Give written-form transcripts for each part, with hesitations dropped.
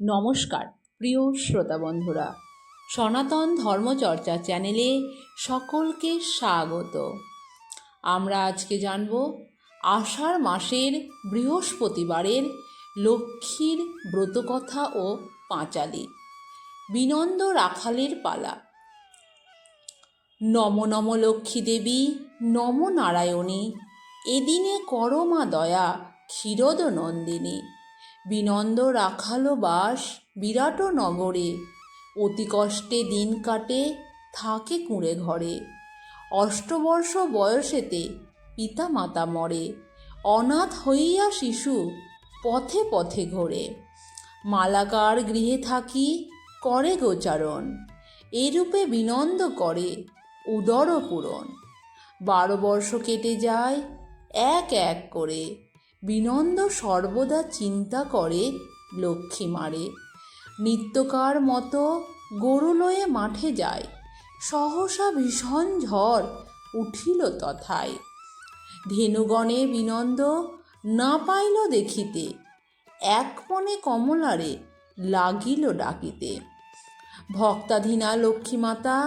নমস্কার প্রিয় শ্রোতা বন্ধুরা, সনাতন ধর্মচর্চা চ্যানেলে সকলকে স্বাগত। আমরা আজকে জানব আষাঢ় মাসের বৃহস্পতিবারের লক্ষ্মীর ব্রতকথা ও পাঁচালী। বিনন্দ রাখালের পালা। নম নম লক্ষ্মী দেবী, নম নারায়ণী, এদিনে করো মা দয়া ক্ষীরদ নন্দিনী। বিনন্দ রাখালো বাস বিরাট নগরে, অতি কষ্টে দিন কাটে থাকে কুঁড়ে ঘরে। অষ্টবর্ষ বয়সেতে পিতা মাতা মরে, অনাথ হইয়া শিশু পথে পথে ঘোরে। মালাকার গৃহে থাকি করে গোচারণ, এরূপে বিনন্দ করে উদর পূরণ। 12 বর্ষ কেটে যায় এক এক করে, বিনন্দ সর্বদা চিন্তা করে লক্ষ্মী মারে। নিত্যকার মতো গরু লয়ে মাঠে যায়, সহসা ভীষণ ঝড় উঠিল তথায়। ধেনুগণে বিনন্দ না পাইল দেখিতে, এক মনে কমলারে লাগিল ডাকিতে। ভক্তাধীনা লক্ষ্মীমাতা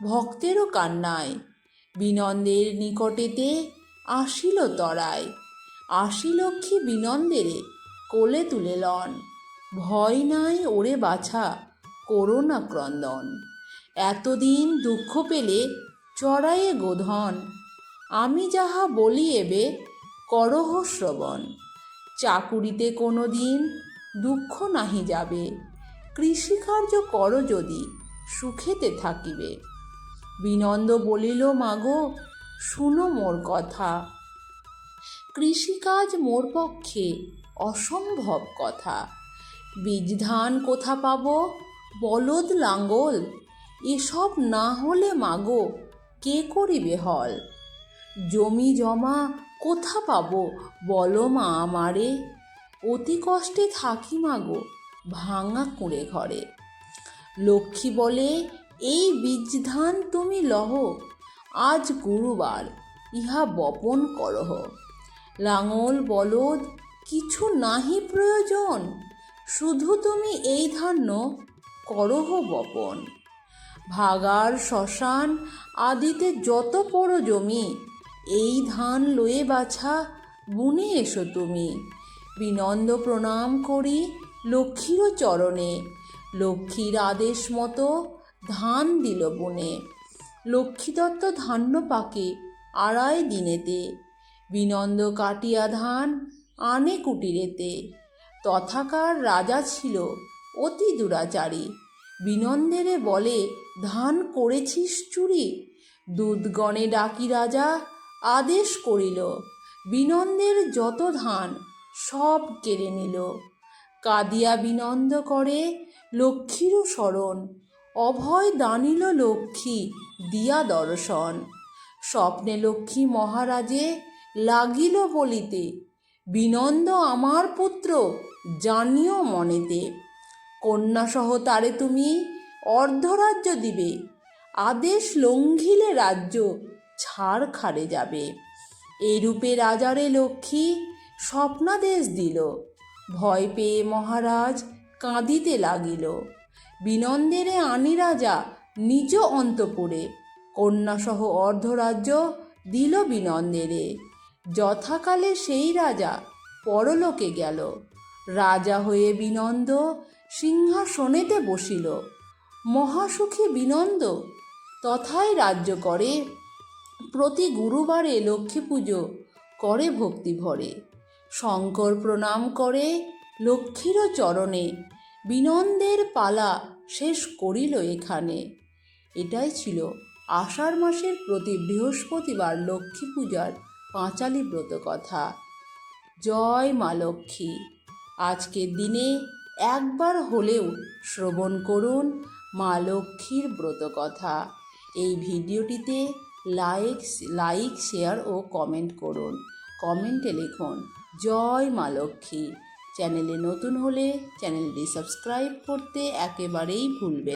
ভক্তেরও কান্নায়, বিনন্দের নিকটেতে আসিল তরায়। আশি লক্ষ্মী বিনন্দেরে কোলে তুলে লন, ভয় নাই ওরে বাছা করো না ক্রন্দন। এতদিন দুঃখ পেলে চড়াইয়ে গোধন, আমি যাহা বলি এবে করহ শ্রবণ। চাকুরিতে কোনো দিন দুঃখ নাহি যাবে, কৃষিকার্য করো যদি সুখেতে থাকিবে। বিনন্দ বলিল মাগো শুনো মোর কথা, কৃষিকাজ মোর পক্ষে অসম্ভব কথা। বীজ ধান কোথা পাব, বলদ লাঙ্গল, এসব না হলে মাগো কে করিবে হল। জমি জমা কোথা পাব বলো মা আমারে, অতি কষ্টে থাকি মাগো ভাঙা কুঁড়ে ঘরে। লক্ষ্মী বলে এই বীজ ধান তুমি লহ, আজ গুরুবার ইহা বপন করহ। লাঙল বলদ কিছু নাহি প্রয়োজন, শুধু তুমি এই ধান্য করহ বপন। ভাগার শ্মশান আদিতে যত পড়ো জমি, এই ধান লয়ে বাছা বুনে এসো তুমি। বিনন্দ প্রণাম করি লক্ষ্মীরও চরণে, লক্ষ্মীর আদেশ মতো ধান দিল বুনে। লক্ষ্মীদত্ত ধান্য পাকে 2.5 দিনেতে, বিনন্দ কাটিয়া ধান আনে কুটিরেতে। তথাকার রাজা ছিল অতি দুরাচারী, বিনন্দেরে বলে ধান করেছিস চুরি। দূতগণে ডাকি রাজা আদেশ করিল, বিনন্দের যত ধান সব কেড়ে নিল। কাঁদিয়া বিনন্দ করে লক্ষ্মীরও স্মরণ, অভয় দানিল লক্ষ্মী দিয়া দর্শন। স্বপ্নে লক্ষ্মী মহারাজে লাগিল বলিতে, বিনন্দ আমার পুত্র জানিও মনেতে। কন্যাসহ তারে তুমি অর্ধরাজ্য দিবে, আদেশ লঙ্ঘিলে রাজ্য ছাড় খাড়ে যাবে। এরূপে রাজারে লক্ষ্মী স্বপ্নাদেশ দিল, ভয় পেয়ে মহারাজ কাঁদিতে লাগিল। বিনন্দেরে আনি রাজা নিজ অন্তপুরে, কন্যাসহ অর্ধরাজ্য দিল বিনন্দেরে। যথাকালে সেই রাজা পরলোকে গেল, রাজা হয়ে বিনন্দ সিংহাসনেতে বসিল। মহাসুখী বিনন্দ তথায় রাজ্য করে, প্রতি গুরুবারে লক্ষ্মী পুজো করে ভক্তি ভরে। শঙ্কর প্রণাম করে লক্ষ্মীরও চরণে, বিনন্দের পালা শেষ করিল এখানে। এটাই ছিল আষাঢ় মাসের প্রতি বৃহস্পতিবার লক্ষ্মী পূজার পাঁচালী ব্রত কথা। জয় মা লক্ষ্মী। আজকের দিনে একবার হলেও শ্রবণ করুন মা লক্ষ্মীর ব্রত কথা। এই ভিডিওটিতে লাইক শেয়ার ও কমেন্ট করুন। কমেন্টে লিখুন জয় মা লক্ষ্মী। চ্যানেলে নতুন হলে চ্যানেলটি সাবস্ক্রাইব করতে একেবারেই ভুলবেন।